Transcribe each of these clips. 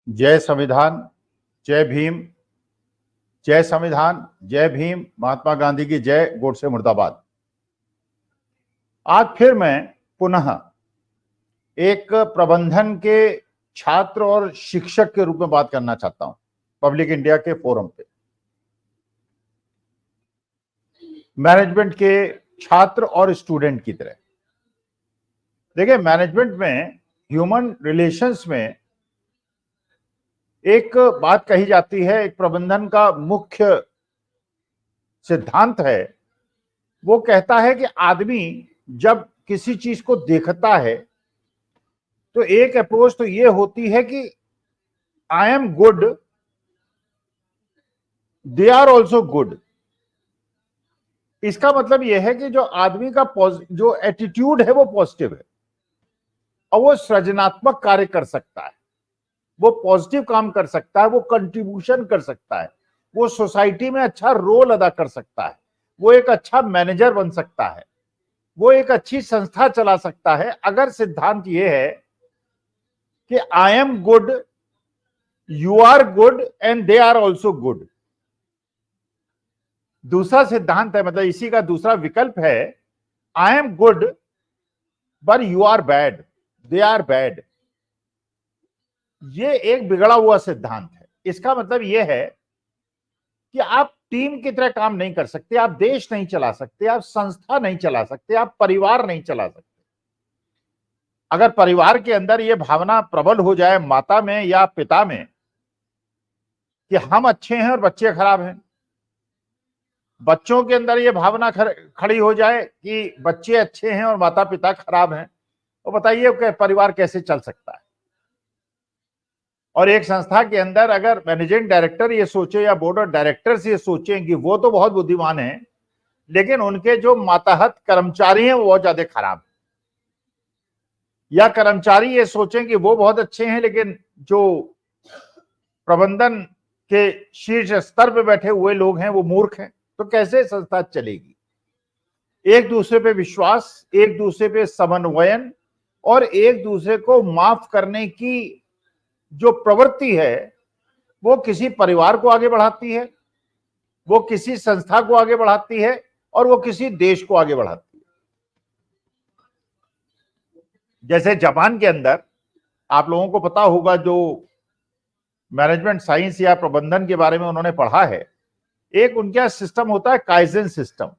जय संविधान, जय भीम। जय संविधान, जय भीम, महात्मा गांधी की जय, गोडसे मुर्दाबाद। आज फिर मैं पुनः एक प्रबंधन के छात्र और शिक्षक के रूप में बात करना चाहता हूं पब्लिक इंडिया के फोरम पे। मैनेजमेंट के छात्र और स्टूडेंट की तरह देखिए, मैनेजमेंट में, ह्यूमन रिलेशंस में एक बात कही जाती है, एक प्रबंधन का मुख्य सिद्धांत है। वो कहता है कि आदमी जब किसी चीज को देखता है तो एक अप्रोच तो ये होती है कि I am good, they are also good. इसका मतलब यह है कि जो आदमी का जो एटीट्यूड है वो पॉजिटिव है और वो सृजनात्मक कार्य कर सकता है, वो पॉजिटिव काम कर सकता है, वो कंट्रीब्यूशन कर सकता है, वो सोसाइटी में अच्छा रोल अदा कर सकता है, वो एक अच्छा मैनेजर बन सकता है, वो एक अच्छी संस्था चला सकता है, अगर सिद्धांत ये है कि I am good, you are good and they are also good. दूसरा सिद्धांत है, मतलब इसी का दूसरा विकल्प है, I am good but you are bad, they are bad. ये एक बिगड़ा हुआ सिद्धांत है। इसका मतलब यह है कि आप टीम की तरह काम नहीं कर सकते, आप देश नहीं चला सकते, आप संस्था नहीं चला सकते, आप परिवार नहीं चला सकते। अगर परिवार के अंदर यह भावना प्रबल हो जाए, माता में या पिता में, कि हम अच्छे हैं और बच्चे खराब हैं, बच्चों के अंदर यह भावना खड़ी हो जाए कि बच्चे अच्छे हैं और माता पिता खराब हैं, तो बताइए कि परिवार कैसे चल सकता है। और एक संस्था के अंदर अगर मैनेजिंग डायरेक्टर ये सोचे या बोर्ड ऑफ डायरेक्टर्स ये सोचें कि वो तो बहुत बुद्धिमान है, लेकिन उनके जो मातहत कर्मचारी हैं वो बहुत ज्यादा खराब है, या कर्मचारी ये सोचें कि वो बहुत अच्छे हैं लेकिन जो प्रबंधन के शीर्ष स्तर पे बैठे हुए लोग हैं वो मूर्ख हैं, तो कैसे संस्था चलेगी। एक दूसरे पे विश्वास, एक दूसरे पे समन्वयन और एक दूसरे को माफ करने की जो प्रवृत्ति है वो किसी परिवार को आगे बढ़ाती है, वो किसी संस्था को आगे बढ़ाती है और वो किसी देश को आगे बढ़ाती है। जैसे जापान के अंदर आप लोगों को पता होगा, जो मैनेजमेंट साइंस या प्रबंधन के बारे में उन्होंने पढ़ा है, एक उनका सिस्टम होता है काइजेन सिस्टम।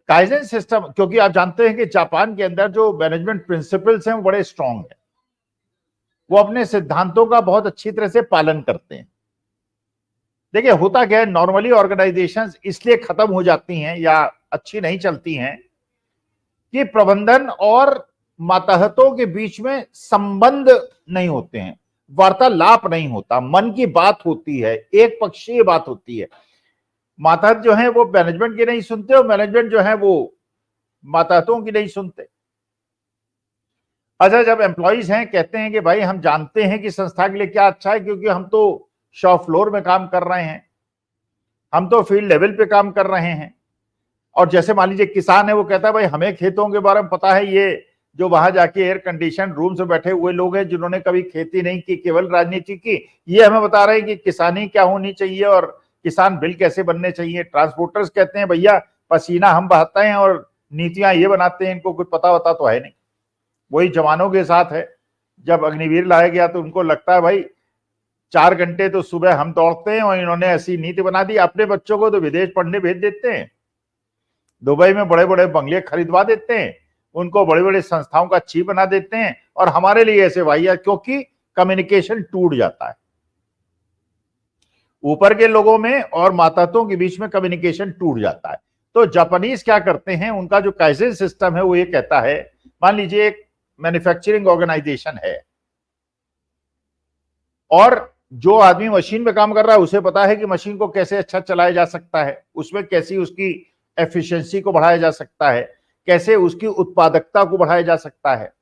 काइजेन सिस्टम, क्योंकि आप जानते हैं कि जापान के अंदर जो मैनेजमेंट प्रिंसिपल्स हैं वो बड़े स्ट्रांग हैं, वो अपने सिद्धांतों का बहुत अच्छी तरह से पालन करते हैं। देखिए होता क्या है, नॉर्मली ऑर्गेनाइजेशंस इसलिए खत्म हो जाती हैं या अच्छी नहीं चलती हैं कि प्रबंधन और मातहतों के बीच में संबंध नहीं होते हैं, वार्तालाप नहीं होता, मन की बात होती है, एक पक्षीय बात होती है। मातहत जो है वो मैनेजमेंट की नहीं सुनते और मैनेजमेंट जो है वो मातहतों की नहीं सुनते। अच्छा, जब एम्प्लॉइज हैं कहते हैं कि भाई हम जानते हैं कि संस्था के लिए क्या अच्छा है, क्योंकि हम तो शॉप फ्लोर में काम कर रहे हैं, हम तो फील्ड लेवल पे काम कर रहे हैं। और जैसे मान लीजिए किसान है, वो कहता है भाई हमें खेतों के बारे में पता है, ये जो वहां जाके एयर कंडीशन रूम से बैठे हुए लोग हैं जिन्होंने कभी खेती नहीं की, केवल राजनीति की, ये हमें बता रहे हैं कि किसानी क्या होनी चाहिए और किसान बिल कैसे बनने चाहिए। ट्रांसपोर्टर्स कहते हैं भैया पसीना हम बहाते हैं और नीतियां ये बनाते हैं, इनको कुछ पता वता तो है नहीं। वही जवानों के साथ है, जब अग्निवीर लाया गया तो उनको लगता है भाई 4 घंटे तो सुबह हम दौड़ते हैं और इन्होंने ऐसी नीति बना दी, अपने बच्चों को तो विदेश पढ़ने भेज देते हैं, दुबई में बड़े बड़े बंगले खरीदवा देते हैं, उनको बड़ी बड़ी संस्थाओं का चीफ बना देते हैं, और हमारे लिए ऐसे भैया, क्योंकि कम्युनिकेशन टूट जाता है ऊपर के लोगों में और मातहतों के बीच में, कम्युनिकेशन टूट जाता है। तो जापानीज क्या करते हैं, उनका जो काइजेन सिस्टम है वो ये कहता है, मान लीजिए एक मैन्युफैक्चरिंग ऑर्गेनाइजेशन है और जो आदमी मशीन में काम कर रहा है उसे पता है कि मशीन को कैसे अच्छा चलाया जा सकता है, उसमें कैसी उसकी एफिशिएंसी को बढ़ाया जा सकता है, कैसे उसकी उत्पादकता को बढ़ाया जा सकता है।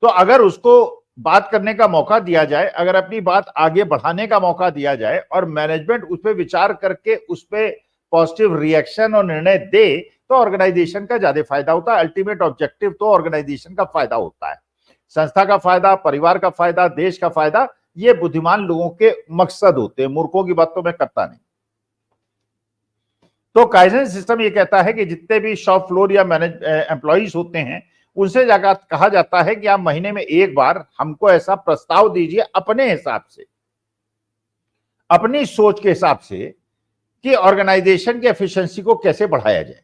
तो अगर उसको बात करने का मौका दिया जाए, अगर अपनी बात आगे बढ़ाने का मौका दिया जाए और मैनेजमेंट उस पर विचार करके उस पर पॉजिटिव रिएक्शन और निर्णय दे, तो ऑर्गेनाइजेशन का ज्यादा फायदा होता है। अल्टीमेट ऑब्जेक्टिव तो ऑर्गेनाइजेशन का फायदा होता है। संस्था का फायदा, परिवार का फायदा, देश का फायदा, ये बुद्धिमान लोगों के मकसद होते हैं। मूर्खों की बात तो मैं करता नहीं। तो काइजन सिस्टम ये कहता है कि जितने भी शॉप फ्लोर या मैनेज एम्प्लॉइज होते हैं, उनसे जाकर कहा जाता है कि आप महीने में एक बार हमको ऐसा प्रस्ताव दीजिए अपने हिसाब से, अपनी सोच के हिसाब से, कि ऑर्गेनाइजेशन की एफिशिएंसी को कैसे बढ़ाया जाए।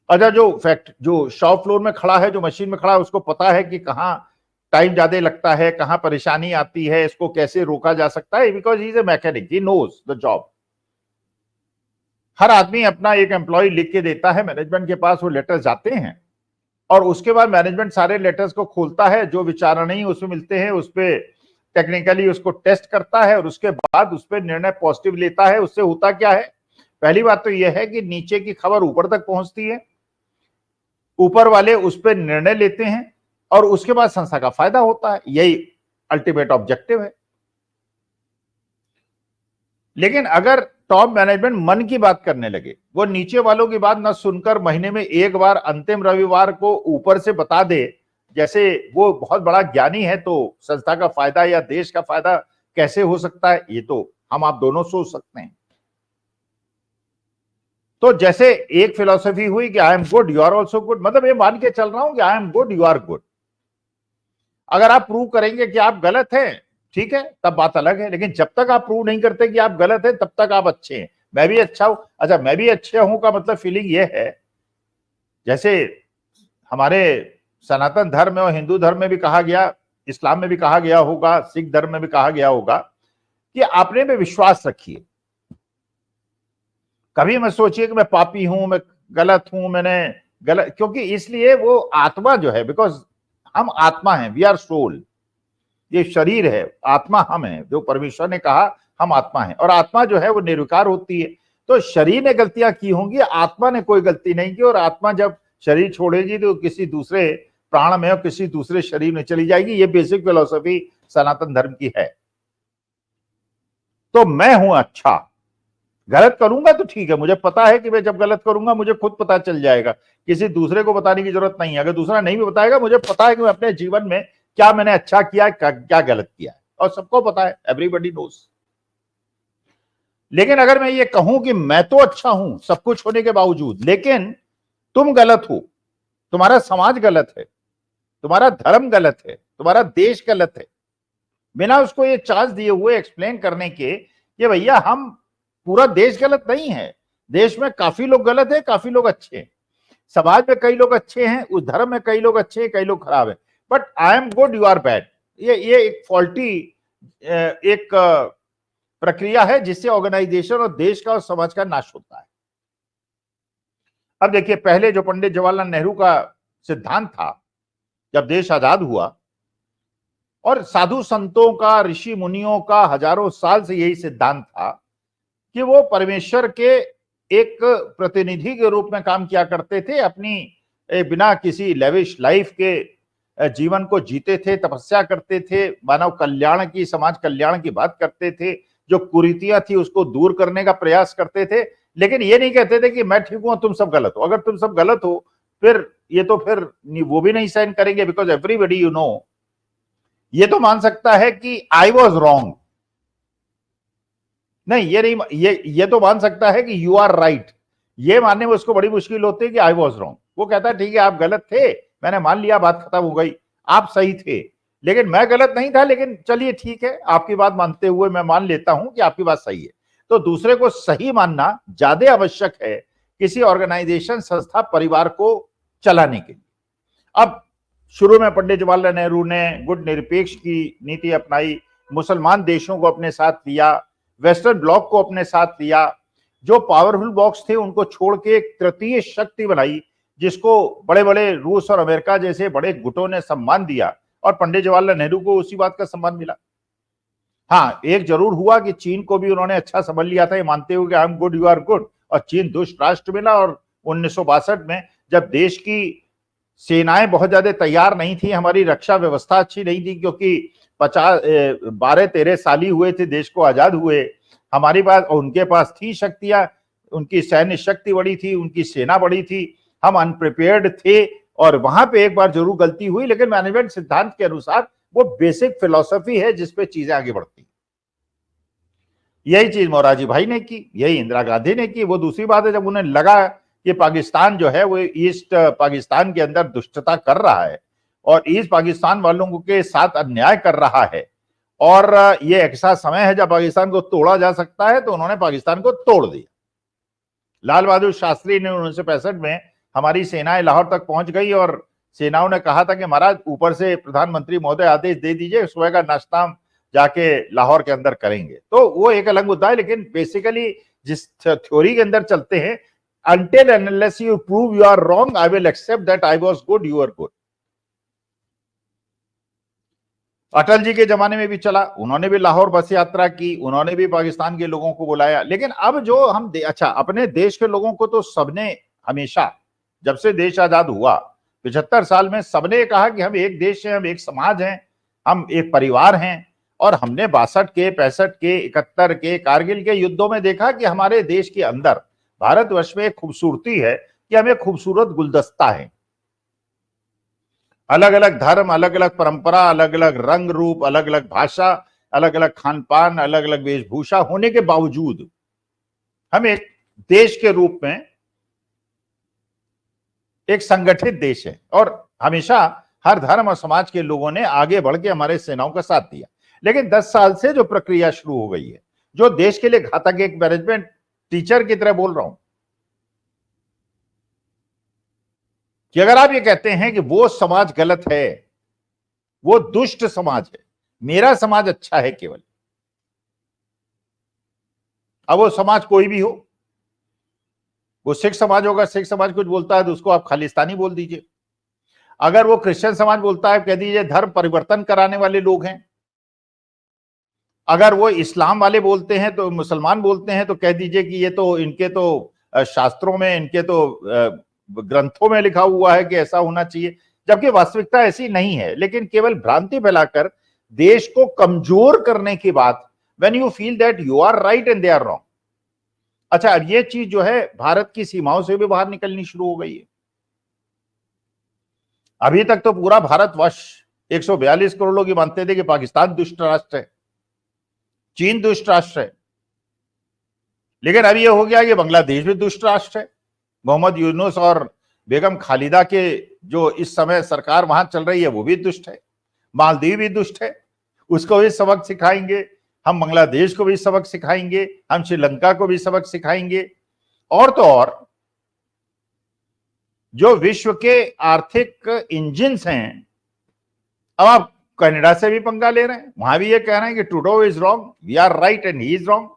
अच्छा, जो शॉप फ्लोर में खड़ा है, जो मशीन में खड़ा है, उसको पता है कि कहां टाइम ज्यादा लगता है, कहां परेशानी आती है, इसको कैसे रोका जा सकता है, because he is a mechanic, he knows the job. हर आदमी अपना एक एम्प्लॉय लिख के देता है मैनेजमेंट के पास, वो लेटर जाते हैं और उसके बाद मैनेजमेंट सारे लेटर्स को खोलता है, जो विचारणीय उसमें मिलते हैं उस पर टेक्निकली उसको टेस्ट करता है और उसके बाद उस पर निर्णय पॉजिटिव लेता है। उससे होता क्या है, पहली बात तो यह है कि नीचे की खबर ऊपर तक पहुंचती है, ऊपर वाले उस पर निर्णय लेते हैं और उसके बाद संस्था का फायदा होता है। यही अल्टीमेट ऑब्जेक्टिव है। लेकिन अगर टॉप मैनेजमेंट मन की बात करने लगे, वो नीचे वालों की बात न सुनकर महीने में एक बार अंतिम रविवार को ऊपर से बता दे, जैसे वो बहुत बड़ा ज्ञानी है, तो संस्था का फायदा या देश का फायदा कैसे हो सकता है, ये तो हम आप दोनों सोच सकते हैं। तो जैसे एक फिलॉसफी हुई कि I am good you are also good, मतलब ये मान के चल रहा हूं कि I am good you are good. अगर आप प्रूव करेंगे कि आप गलत हैं, ठीक है, तब बात अलग है। लेकिन जब तक आप प्रूव नहीं करते कि आप गलत हैं, तब तक आप अच्छे हैं। मैं भी अच्छा हूं, अच्छा मैं भी अच्छे हूं का मतलब फीलिंग ये है, जैसे हमारे सनातन धर्म में और हिंदू धर्म में भी कहा गया, इस्लाम में भी कहा गया होगा, सिख धर्म में भी कहा गया होगा कि अपने में विश्वास रखिए। कभी मत सोचिए कि मैं पापी हूं, मैं गलत हूं, मैंने गलत, क्योंकि इसलिए वो आत्मा जो है, बिकॉज हम आत्मा हैं, वी आर सोल, ये शरीर है, आत्मा हम है, जो परमेश्वर ने कहा हम आत्मा है, और आत्मा जो है वो निर्विकार होती है। तो शरीर ने गलतियां की होंगी, आत्मा ने कोई गलती नहीं की, और आत्मा जब शरीर छोड़ेगी तो किसी दूसरे प्राण में और किसी दूसरे शरीर में चली जाएगी। ये बेसिक फिलॉसफी सनातन धर्म की है। तो मैं हूं अच्छा, गलत करूंगा तो ठीक है, मुझे पता है कि मैं जब गलत करूंगा मुझे खुद पता चल जाएगा, किसी दूसरे को बताने की जरूरत नहीं है। अगर दूसरा नहीं भी बताएगा, मुझे पता है कि मैं अपने जीवन में क्या मैंने अच्छा किया, क्या गलत किया है, और सबको पता है, एवरीबॉडी नोज। लेकिन अगर मैं ये कहूं कि मैं तो अच्छा हूं सब कुछ होने के बावजूद, लेकिन तुम गलत हो, तुम्हारा समाज गलत है, तुम्हारा धर्म गलत है, तुम्हारा देश गलत है, बिना उसको ये चांस दिए हुए एक्सप्लेन करने के कि भैया हम, पूरा देश गलत नहीं है, देश में काफी लोग गलत है, काफी लोग अच्छे हैं, समाज में कई लोग अच्छे हैं, उस धर्म में कई लोग अच्छे हैं, कई लोग खराब है, but I am good you are bad, ये एक फॉल्टी एक प्रक्रिया है जिससे ऑर्गेनाइजेशन और देश का और समाज का नाश होता है। अब देखिए, पहले जो पंडित जवाहरलाल नेहरू का सिद्धांत था, जब देश आजाद हुआ, और साधु संतों का, ऋषि मुनियों का हजारों साल से यही सिद्धांत था कि वो परमेश्वर के एक प्रतिनिधि के रूप में काम किया करते थे, अपनी बिना किसी लेविश लाइफ के जीवन को जीते थे, तपस्या करते थे, मानव कल्याण की, समाज कल्याण की बात करते थे, जो कुरीतियां थी उसको दूर करने का प्रयास करते थे। लेकिन ये नहीं कहते थे कि मैं ठीक हूं तुम सब गलत हो। अगर तुम सब गलत हो फिर ये तो फिर वो भी नहीं साइन करेंगे, बिकॉज एवरीबडी यू नो, ये तो मान सकता है कि आई वॉज रॉन्ग, नहीं ये नहीं, ये तो मान सकता है कि यू आर राइट। ये मानने में उसको बड़ी मुश्किल होती है कि आई वॉज रॉन्ग। वो कहता है ठीक है आप गलत थे, मैंने मान लिया, बात खत्म हो गई, आप सही थे, लेकिन मैं गलत नहीं था, लेकिन चलिए ठीक है, आपकी बात मानते हुए मैं मान लेता हूं कि आपकी बात सही है। तो दूसरे को सही मानना ज्यादा आवश्यक है किसी ऑर्गेनाइजेशन, संस्था, परिवार को चलाने के लिए। अब शुरू में पंडित जवाहरलाल नेहरू ने गुट निरपेक्ष की नीति अपनाई, मुसलमान देशों को अपने साथ लिया, वेस्टर्न ब्लॉक को अपने साथ लिया, जो पावरफुल ब्लॉक्स थे उनको छोड़ के एक तृतीय शक्ति बनाई, जिसको बड़े बड़े रूस और अमेरिका जैसे बड़े गुटों ने सम्मान दिया, और पंडित जवाहरलाल नेहरू को उसी बात का सम्मान मिला। हाँ, एक जरूर हुआ कि चीन को भी उन्होंने अच्छा समझ लिया था, ये मानते हुए कि I am good you are good, और चीन दुष्ट राष्ट्र मिला। और 1962 में जब देश की सेनाएं बहुत ज्यादा तैयार नहीं थी, हमारी रक्षा व्यवस्था अच्छी नहीं थी, क्योंकि 12-13 साल ही हुए थे देश को आजाद हुए, हमारी पास, उनके पास थी शक्तियां, उनकी सैन्य शक्ति बड़ी थी, उनकी सेना बड़ी थी, हम अनप्रिपेयर्ड थे, और वहां पे एक बार जरूर गलती हुई, लेकिन मैनेजमेंट सिद्धांत के अनुसार वो बेसिक फिलॉसफी है जिसपे चीजें आगे बढ़ती। यही चीज मोरारजी भाई ने की, यही इंदिरा गांधी ने की। वो दूसरी बात है, जब उन्हें लगा कि पाकिस्तान जो है वो ईस्ट पाकिस्तान के अंदर दुष्टता कर रहा है और ईस्ट पाकिस्तान वालों के साथ अन्याय कर रहा है और ये ऐसा समय है जब पाकिस्तान को तोड़ा जा सकता है, तो उन्होंने पाकिस्तान को तोड़ दिया। लाल बहादुर शास्त्री ने 1965 में हमारी सेनाएं लाहौर तक पहुंच गई और सेनाओं ने कहा था कि महाराज ऊपर से प्रधानमंत्री महोदय आदेश दे दीजिए, सुबह का नाश्ता जाके लाहौर के अंदर करेंगे। तो वो एक अलग मुद्दा है, लेकिन बेसिकली जिस थ्योरी के अंदर चलते हैं, until and unless you prove you are wrong, I will accept that I was good, you are good। Atal ji के जमाने में भी चला, उन्होंने भी लाहौर बस यात्रा की, उन्होंने भी पाकिस्तान के लोगों को बुलाया। लेकिन अब जो हम अच्छा, अपने देश के लोगों को तो सबने हमेशा, जब से देश आजाद हुआ 75 साल में, सबने कहा कि हम एक देश हैं, हम एक समाज हैं, हम एक परिवार हैं। और हमने 62 के, 65 के, 71 के कारगिल के युद्धों में देखा कि हमारे देश के अंदर, भारतवर्ष में एक खूबसूरती है कि हम एक खूबसूरत गुलदस्ता है। अलग अलग धर्म, अलग अलग परंपरा, अलग अलग रंग रूप, अलग अलग भाषा, अलग अलग खान पान, अलग अलग वेशभूषा होने के बावजूद हम एक देश के रूप में एक संगठित देश है। और हमेशा हर धर्म और समाज के लोगों ने आगे बढ़ के हमारे सेनाओं का साथ दिया। लेकिन 10 साल से जो प्रक्रिया शुरू हो गई है, जो देश के लिए घातक, एक मैनेजमेंट टीचर की तरह बोल रहा हूं कि अगर आप ये कहते हैं कि वो समाज गलत है, वो दुष्ट समाज है, मेरा समाज अच्छा है केवल, अब वो समाज कोई भी हो, वो सिख समाज होगा, सिख समाज कुछ बोलता है तो उसको आप खालिस्तानी बोल दीजिए। अगर वो क्रिश्चियन समाज बोलता है, कह दीजिए धर्म परिवर्तन कराने वाले लोग हैं। अगर वो इस्लाम वाले बोलते हैं, तो मुसलमान बोलते हैं, तो कह दीजिए कि ये तो इनके तो शास्त्रों में, इनके तो ग्रंथों में लिखा हुआ है कि ऐसा होना चाहिए, जबकि वास्तविकता ऐसी नहीं है। लेकिन केवल भ्रांति फैलाकर देश को कमजोर करने की बात, when you feel that you are right and they are wrong. अच्छा, अब ये चीज जो है भारत की सीमाओं से भी बाहर निकलनी शुरू हो गई है। अभी तक तो पूरा भारतवर्ष 142 करोड़ लोग ये मानते थे कि पाकिस्तान दुष्ट राष्ट्र है, चीन दुष्ट राष्ट्र है। लेकिन अब ये हो गया कि बांग्लादेश भी दुष्ट राष्ट्र है। मोहम्मद यूनुस और बेगम खालिदा के जो इस समय सरकार वहां चल रही है, वो भी दुष्ट है। मालदीव भी दुष्ट है, उसको भी सबक सिखाएंगे हम। बांग्लादेश को भी सबक सिखाएंगे हम, श्रीलंका को भी सबक सिखाएंगे। और तो और जो विश्व के आर्थिक इंजिन्स हैं, अब आप कनाडा से भी पंगा ले रहे हैं, वहां भी ये कह रहे हैं कि Trudeau is wrong, we are right and he is wrong.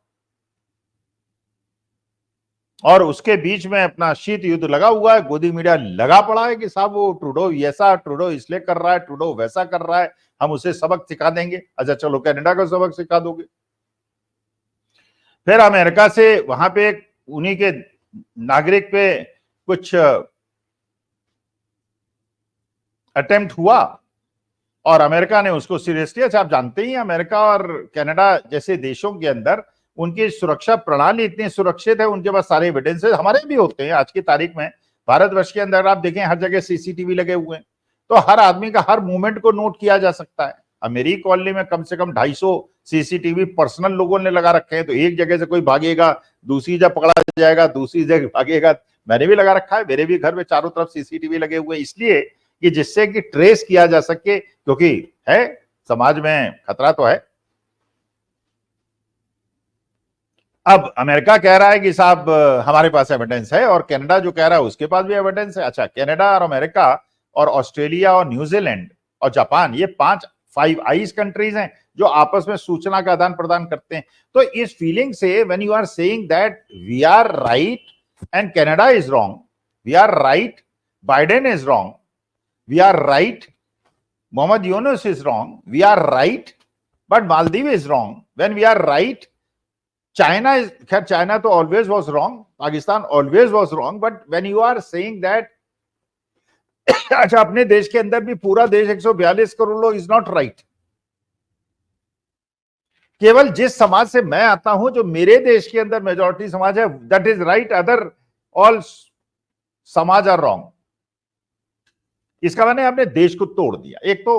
और उसके बीच में अपना शीत युद्ध लगा हुआ है, गोदी मीडिया लगा पड़ा है कि साहब वो ट्रूडो ऐसा, ट्रूडो इसलिए कर रहा है, ट्रूडो वैसा कर रहा है, हम उसे सबक सिखा देंगे। अच्छा चलो, कनाडा को सबक सिखा दोगे। फिर अमेरिका से वहां पे उन्हीं के नागरिक पे कुछ अटेम्प्ट हुआ और अमेरिका ने उसको सीरियसली, अच्छा आप जानते ही अमेरिका और कनाडा जैसे देशों के अंदर उनकी सुरक्षा प्रणाली इतनी सुरक्षित है, उनके पास सारे एविडेंसेस हमारे भी होते हैं। आज की तारीख में भारतवर्ष के अंदर आप देखें, हर जगह सीसीटीवी लगे हुए हैं, तो हर आदमी का हर मूवमेंट को नोट किया जा सकता है। अब मेरी कॉलोनी में कम से कम 250 सीसीटीवी पर्सनल लोगों ने लगा रखे हैं, तो एक जगह से कोई भागेगा, दूसरी जगह पकड़ा जाएगा, दूसरी जगह भागेगा। मैंने भी लगा रखा है, मेरे भी घर में चारों तरफ सीसीटीवी लगे हुए, इसलिए कि जिससे कि ट्रेस किया जा सके, क्योंकि है समाज में खतरा तो है। अब अमेरिका कह रहा है कि साहब हमारे पास एविडेंस है, और कनाडा जो कह रहा है उसके पास भी एविडेंस है। अच्छा, कनाडा और अमेरिका और ऑस्ट्रेलिया और न्यूजीलैंड और जापान, ये 5 आईज कंट्रीज हैं जो आपस में सूचना का आदान प्रदान करते हैं। तो इस फीलिंग से when you are saying that we are right and Canada is wrong, we are right, Biden is wrong, we are right, Mohammad Yunus is wrong, we are right, but Maldives is wrong, when we are right, China is, China तो always was wrong, Pakistan always was wrong, but when you are saying that अच्छा अपने देश के अंदर भी पूरा देश 142 करोड़ लोग इज नॉट राइट। केवल जिस समाज से मैं आता हूं, जो मेरे देश के अंदर मेजॉरिटी समाज है, that is right, other all समाज आर रॉन्ग। इसका माने आपने देश को तोड़ दिया। एक तो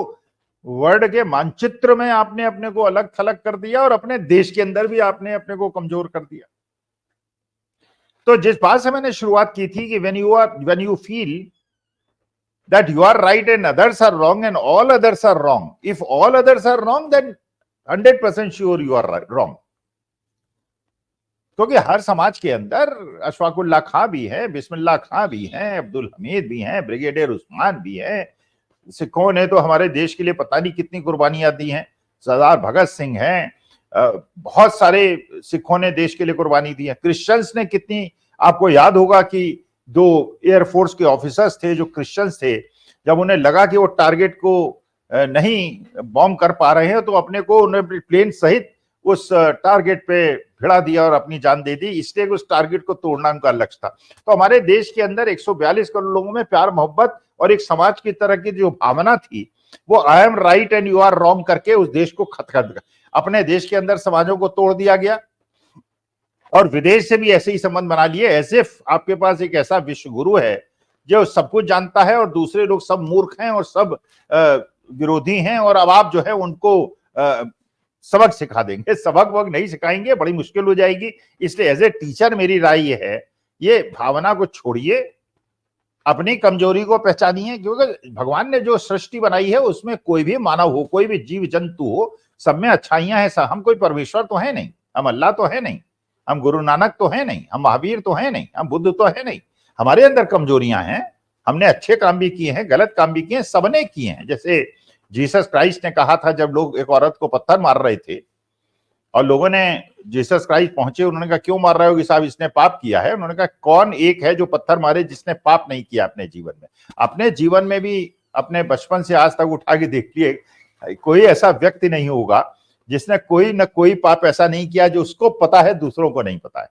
वर्ल्ड के मानचित्र में आपने अपने को अलग थलग कर दिया और अपने देश के अंदर भी आपने अपने को कमजोर कर दिया। तो जिस बात से मैंने शुरुआत की थी कि when you feel that you are right and others are wrong and all others are wrong, if all others are wrong then 100% sure you are wrong। क्योंकि हर समाज के अंदर अशफाकुल्ला खां भी है, बिस्मिल्लाह खां भी हैं, अब्दुल हमीद भी हैं, ब्रिगेडियर उस्मान भी हैं। सिखों ने तो हमारे देश के लिए पता नहीं कितनी कुर्बानियां दी हैं। सरदार भगत सिंह हैं, बहुत सारे सिखों ने देश के लिए कुर्बानी दी है। क्रिश्चियंस ने कितनी, आपको याद होगा कि 2 एयरफोर्स के ऑफिसर्स थे जो क्रिश्चियंस थे, जब उन्हें लगा कि वो टारगेट को नहीं बॉम्ब कर पा रहे हैं तो अपने को उन्हें प्लेन सहित उस टारगेट पे भिड़ा दिया और अपनी जान दे दी, इसलिए उस टारगेट को तोड़ना उनका लक्ष्य था। तो हमारे देश के अंदर 142 करोड़ लोगों में प्यार मोहब्बत और एक समाज की तरह की जो भावना थी, वो I am right and you are wrong करके उस देश को खत्म, अपने देश के अंदर समाजों को तोड़ दिया गया और विदेश से भी ऐसे ही संबंध बना लिए, ऐसे आपके पास एक ऐसा विश्व गुरु है जो सब कुछ जानता है और दूसरे लोग सब मूर्ख हैं और सब विरोधी हैं, और अब आप जो है उनको सबक सिखा देंगे। सबक वक्त नहीं सिखाएंगे, बड़ी मुश्किल हो जाएगी। इसलिए एज ए टीचर मेरी राय ये है, ये भावना को छोड़िए, अपनी कमजोरी को पहचानिए, क्योंकि भगवान ने जो सृष्टि बनाई है उसमें कोई भी मानव हो, कोई भी जीव जंतु हो, सब में अच्छाइयां हैं। हम कोई परमेश्वर तो है नहीं, हम अल्लाह तो है नहीं, हम गुरु नानक तो है नहीं, हम महावीर तो है नहीं, हम बुद्ध तो है नहीं। हमारे अंदर कमजोरियां हैं, हमने अच्छे काम भी किए हैं, गलत काम भी किए हैं, सबने किए हैं। जैसे जीसस क्राइस्ट ने कहा था, जब लोग एक औरत को पत्थर मार रहे थे और लोगों ने जीसस क्राइस्ट पहुंचे, उन्होंने कहा क्यों मार रहे हो कि साहब इसने पाप किया है। उन्होंने कहा कौन एक है जो पत्थर मारे जिसने पाप नहीं किया अपने जीवन में। अपने जीवन में भी अपने बचपन से आज तक उठा के देख लिए, कोई ऐसा व्यक्ति नहीं होगा जिसने कोई न कोई पाप ऐसा नहीं किया जो उसको पता है दूसरों को नहीं पता है।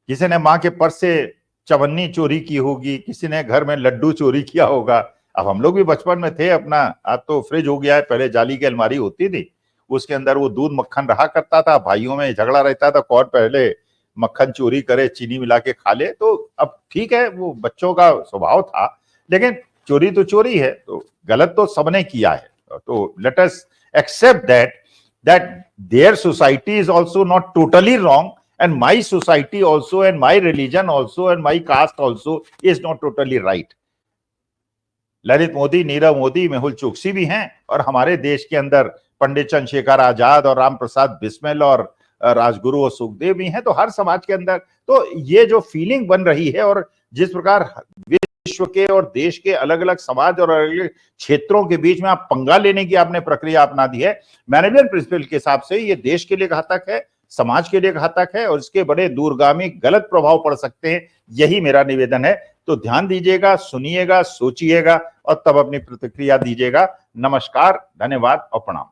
किसी ने माँ के पर्स से चवन्नी चोरी की होगी, किसी ने घर में लड्डू चोरी किया होगा। अब हम लोग भी बचपन में थे अपना, अब तो फ्रिज हो गया है, पहले जाली की अलमारी होती थी, उसके अंदर वो दूध मक्खन रहा करता था, भाइयों में झगड़ा रहता था कौन पहले मक्खन चोरी करे, चीनी मिला के खा ले। तो अब ठीक है, वो बच्चों का स्वभाव था, लेकिन चोरी तो चोरी है, तो गलत तो सबने किया है। तो let us accept that their society is also not totally wrong and my society also and my religion also and my caste also is not totally right। Lalit Modi, Nirav Modi, Mehul Choksi भी हैं, और हमारे देश के अंदर पंडित चंद्रशेखर आजाद और राम प्रसाद बिस्मिल और राजगुरु और सुखदेव भी हैं। तो हर समाज के अंदर तो ये जो फीलिंग बन रही है, और जिस प्रकार विश्व के और देश के अलग अलग समाज और अलग अलग क्षेत्रों के बीच में आप पंगा लेने की आपने प्रक्रिया अपना दी है, मैनेजमेंट प्रिंसिपल के हिसाब से ये देश के लिए घातक है, समाज के लिए घातक है, और इसके बड़े दूरगामी गलत प्रभाव पड़ सकते हैं। यही मेरा निवेदन है। तो ध्यान दीजिएगा, सुनिएगा, सोचिएगा और तब अपनी प्रतिक्रिया दीजिएगा। नमस्कार, धन्यवाद और प्रणाम।